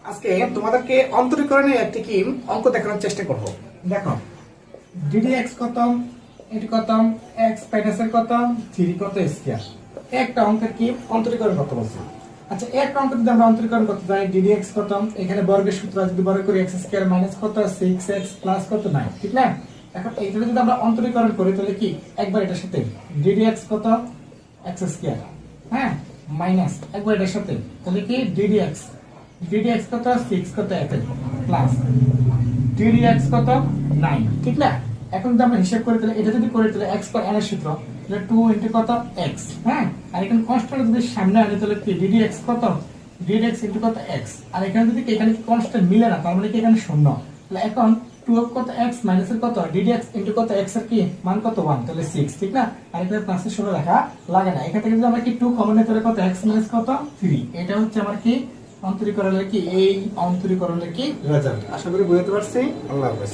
আজকে তোমাদেরকে অন্তরীকরণের একটি কি অঙ্ক দেখানোর চেষ্টা করব। দেখো ddx কত, এটি কত, x মাইনাস এর কত, 3 কত স্কয়ার। একটা অঙ্কের কি অন্তরীকরণ করতে বলছি। আচ্ছা একটা অঙ্ক যদি আমরা অন্তরীকরণ করতে যাই ddx কত, এখানে বর্গের সূত্র যদি বর্গ করি x স্কয়ার মাইনাস কত 6x প্লাস কত 9, ঠিক না? এখন এইটা যদি আমরা অন্তরীকরণ করি তাহলে কি একবার এটার সাথে ddx কত x স্কয়ার, হ্যাঁ, মাইনাস একবার এটার সাথে তাহলে কি ddx কত 6 কত f প্লাস ddx কত 9, ঠিক না? এখন যদি আমরা হিসাব করি তাহলে এটা যদি করি তাহলে x পার n এর সূত্র তাহলে 2 ইনটু কত x, হ্যাঁ, আর এখানে কনস্ট্যান্ট যদি সামনে আনি তাহলে কি ddx কত ddx ইনটু কত x, আর এখানে যদি এখানে কনস্ট্যান্ট মিলে না তার মানে কি এখানে শূন্য, তাহলে এখন 2 কত x মাইনাস এর কত ddx ইনটু কত x এর কি মান কত 1, তাহলে 6, ঠিক না? আর এখানে প্লাসের শূন্য লেখা লাগে না। এখান থেকে যদি আমরা কি 2 কমন নিই তাহলে কত x মাইনাস কত 3। এটা হচ্ছে আমার কি অন্তরীকরণের কি এই অন্তরীকরণের কি রেজাল্ট। আশা করি বুঝতে পারছি। আল্লাহ হাফেজ।